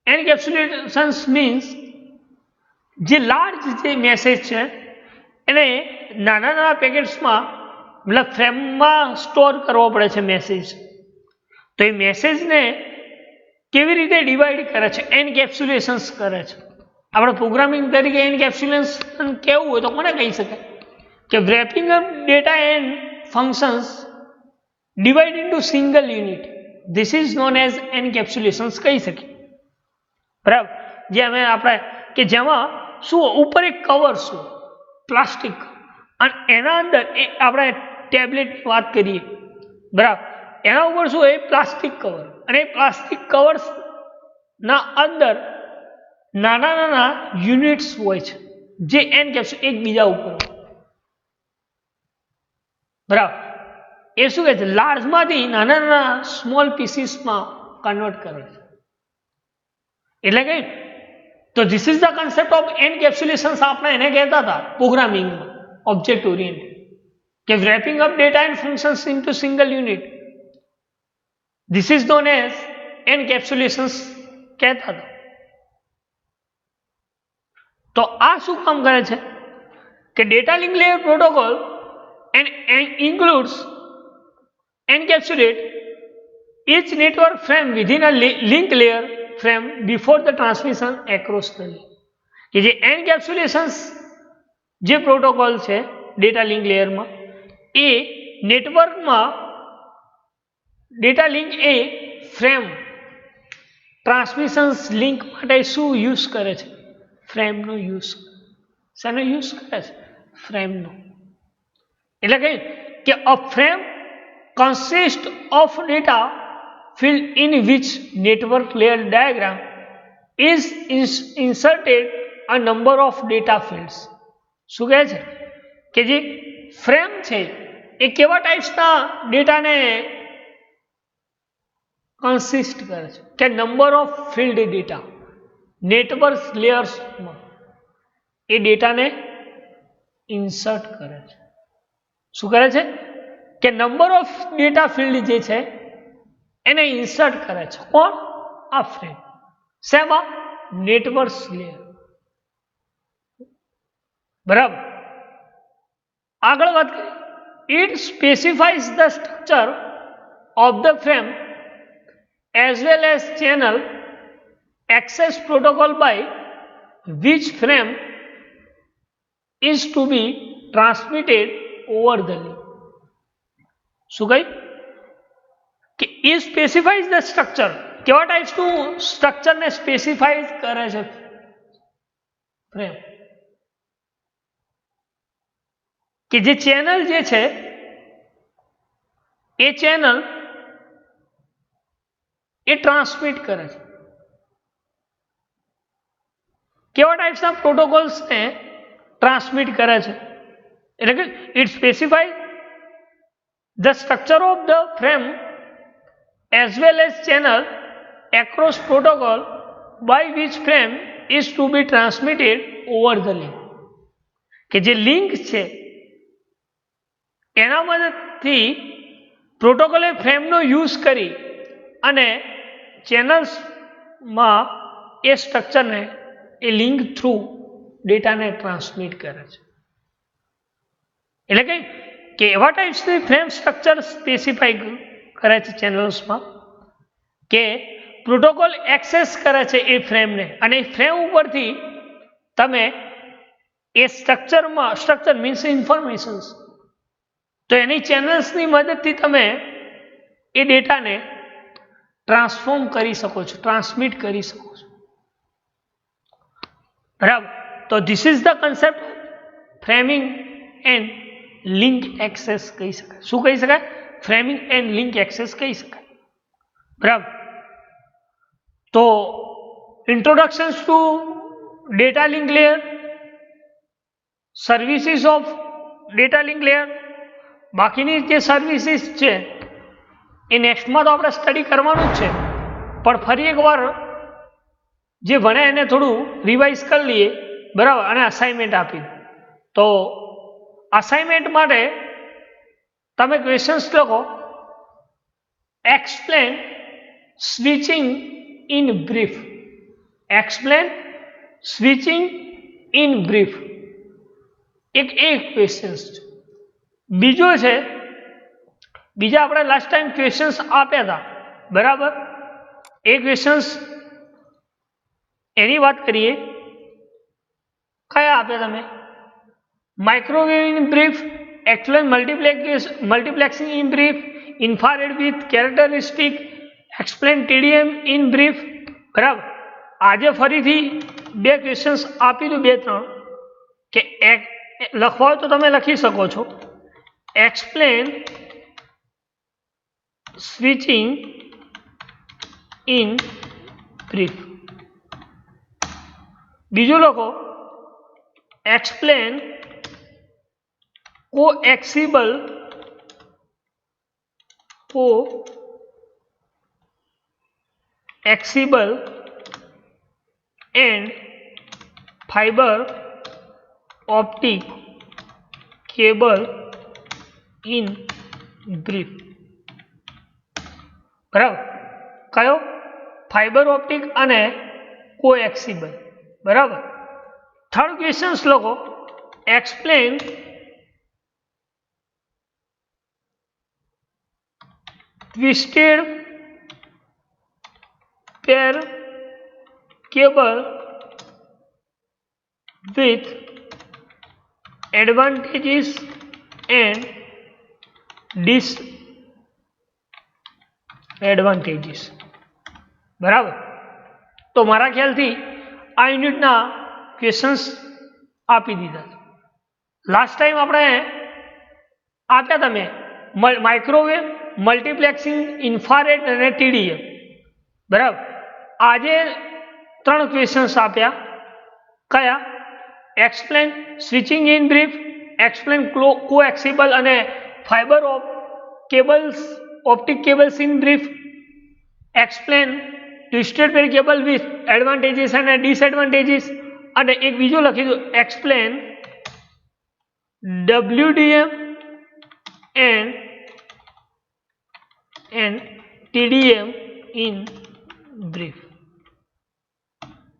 encapsulations means જે large જે message છે એને નાના નાના પેકેટ્સમાં મતલબ ફ્રેમમાં store કરવો પડે છે મેસેજ. તો એ મેસેજને કેવી રીતે ડિવાઈડ કરે છે, એન્કેપ્સ્યુલેશન્સ કરે છે. આપણે પ્રોગ્રામિંગ તરીકે એન્કેપ્સ્યુલેશન કેવું હોય તો કોને કહી શકાય કે wrapping up data and functions divide into single unit. This is known as encapsulations કહી શકીએ. બરાબર, જે અમે આપણે કે જેમાં શું ઉપર એક કવર શું પ્લાસ્ટિક અને એના અંદર આપણે ટેબ્લેટની વાત કરીએ, બરાબર, એના ઉપર શું હોય પ્લાસ્ટિક કવર, અને પ્લાસ્ટિક કવર્સના અંદર નાના નાના યુનિટ્સ હોય છે જે એન્કેપ્સ્યુલેટ એકબીજા ઉપર, બરાબર, એ શું કહે છે લાર્જમાંથી નાના નાના સ્મોલ પીસીસમાં કન્વર્ટ કરે છે. એટલે કે તો this is the concept of encapsulations. આપણે એને કહેતા હતા પ્રોગ્રામિંગમાં ઓબ્જેક્ટ ઓરિએન્ટેડ કે wrapping up data and functions into single unit. This is known as encapsulations કહેતા હતા. તો આ શું કામ કરે છે કે data link layer protocol and includes encapsulate each network frame within a link layer frame before the transmission across the link. કે જે encapsulations જે પ્રોટોકોલ છે ડેટા લિંક લેયરમાં એ નેટવર્કમાં ડેટા લિંક એ ફ્રેમ ટ્રાન્સમિશન્સ લિંક માટે શું યુઝ કરે છે, ફ્રેમનો યુઝ. શેનો યુઝ કરે છે, ફ્રેમનો. એટલે કે a frame consist of data field in which network layer diagram is inserted a number of data fields. શું કહે છે કે જે ફ્રેમ છે એ કેવા ટાઈપ્સના ડેટાને કન્સિસ્ટ કરે છે કે number of field data network લેયર્સમાં એ ડેટાને ઇન્સર્ટ કરે છે. શું કરે છે કે નંબર ઓફ ડેટા ફિલ્ડ જે છે એને ઇન્સર્ટ કરે છે. કોણ? આ ફ્રેમ. શેમાં? Network layer. બરાબર. આગળ વાત કરીએ. It specifies the structure of the frame as well as channel access protocol by which frame is to be transmitted over the link. શું કહ્યું કે એ સ્પેસિફાઈઝ ધ સ્ટ્રક્ચર, કેવા ટાઈપ્સનું સ્ટ્રક્ચરને સ્પેસિફાઈઝ કરે છે ફ્રેમ, કે જે ચેનલ જે છે એ ચેનલ એ ટ્રાન્સમિટ કરે છે. કેવા ટાઈપ્સના પ્રોટોકોલ્સને ટ્રાન્સમિટ કરે છે એટલે કે it specify the structure of the frame as well as channel across protocol by which frame is to be transmitted over the link. કે જે લિંક છે એના મદદથી પ્રોટોકોલે ફ્રેમનો યુઝ કરી અને ચેનલ્સમાં એ સ્ટ્રક્ચરને એ લિંક થ્રુ ડેટાને ટ્રાન્સમિટ કરે છે. એટલે કે એવા ટાઈપ્સની ફ્રેમ સ્ટ્રક્ચર સ્પેસિફાઈ કરે છે ચેનલ્સમાં કે પ્રોટોકોલ એક્સેસ કરે છે એ ફ્રેમને, અને એ ફ્રેમ ઉપરથી તમે એ સ્ટ્રક્ચર મીન્સ ઇન્ફોર્મેશન્સ, તો એની ચેનલ્સની મદદથી તમે એ ડેટાને ટ્રાન્સફોર્મ કરી શકો છો, ટ્રાન્સમિટ કરી શકો છો. બરાબર. તો this is the concept framing and link access કહી શકાય. શું કહી શકાય? ફ્રેમિંગ એન્ડ લિંક એક્સેસ કહી શકાય. બરાબર. તો introductions to data link layer, services of data link layer. બાકીની જે સર્વિસીસ છે એ નેક્સ્ટમાં તો આપણે સ્ટડી કરવાનું જ છે, પણ ફરી એકવાર જે ભણે એને થોડું રિવાઇઝ કરી લઈએ, બરાબર, અને અસાઇનમેન્ટ આપી. તો અસાઇનમેન્ટ માટે તમે ક્વેશ્ચન્સ લખો, explain switching in brief. Explain switching in brief. એક ક્વેશ્ચન્સ છે. બીજો છે, બીજા આપણે લાસ્ટ ટાઈમ ક્વેશ્ચન્સ આપ્યા હતા, બરાબર? એ ક્વેશ્ચન્સ એની વાત કરીએ. કયા આપ્યા તમે? Microwave in brief, explain multiplexing in brief, infrared with characteristic, explain TDM in brief, બરાબર? આજે ફરીથી બે ક્વેશ્ચન્સ આપી દઉં, 2-3 કે લખવા હોય તો તમે લખી શકો છો. Explain switching in brief. બીજું લખો, explain coaxial and fibre optic cable in brief. બરાબર? કયો? ફાઈબર ઓપ્ટિક અને કોએક્સિબલ. બરાબર? થર્ડ ક્વેશ્ચન્સ લખો, explain twisted pair cable with advantages and disadvantages. બરાબર? તો મારા ખ્યાલથી આ યુનિટના ક્વેશ્ચન્સ આપી દીધા. લાસ્ટ ટાઈમ આપણે આપ્યા તમે માઇક્રોવેવ, મલ્ટીપ્લેક્સિંગ, ઇન્ફ્રારેડ અને ટીડીએમ. બરાબર? આજે 3 ક્વેશ્ચન્સ આપ્યા. કયા? Explain switching in brief, explain coaxial અને fibre cables optic cables in brief, explain twisted pair cable with advantages અને ડિસએડવાન્ટેજીસ, અને એક બીજું લખી દો, explain WDM and TDM in brief.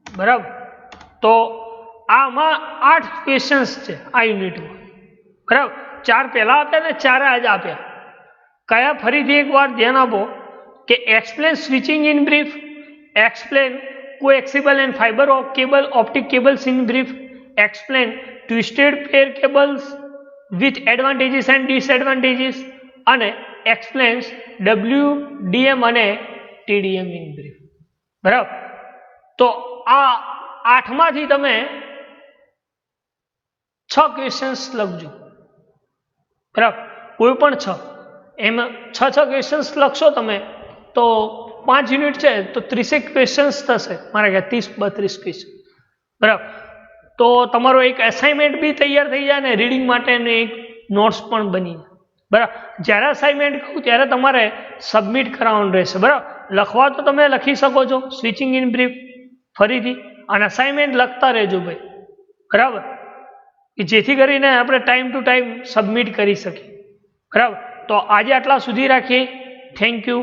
બરાબર? તો આમાં 8 ક્વેશ્ચન્સ છે આ યુનિટમાં. બરાબર? 4 પહેલા આપ્યા ને 4 આજે આપ્યા. કયા? ફરીથી એકવાર ધ્યાન આપો કે explain switching in brief, explain coaxial and fibre optic cables in brief, explain twisted pair cables with advantages and disadvantages, અને એક્સપ્લેન્સ WDM અને TDM ઇન બ્રીફ. બરાબર? તો આ 8માંથી તમે 6 ક્વેશ્ચન્સ લખજો. બરાબર? કોઈ પણ 6, એમાં 6 ક્વેશ્ચન્સ લખશો તમે તો 5 યુનિટ છે તો 30 ક્વેશ્ચન્સ થશે મારા ખ્યાલ, 30-32 ક્વેશ્ચન. બરાબર? તો તમારો એક અસાઇનમેન્ટ બી તૈયાર થઈ જાય ને રીડિંગ માટેનું એક નોટ્સ પણ બની જાય. બરાબર? જ્યારે અસાઇનમેન્ટ કહું ત્યારે તમારે સબમિટ કરાવવાનું રહેશે. બરાબર? લખવા તો તમે લખી શકો છો સ્વિચિંગ ઇન બ્રીફ ફરીથી, અને અસાઇનમેન્ટ લખતા રહેજો ભાઈ. બરાબર? કે જેથી કરીને આપણે ટાઈમ ટુ ટાઈમ સબમિટ કરી શકીએ. બરાબર? તો આજે આટલા સુધી રાખીએ. Thank you.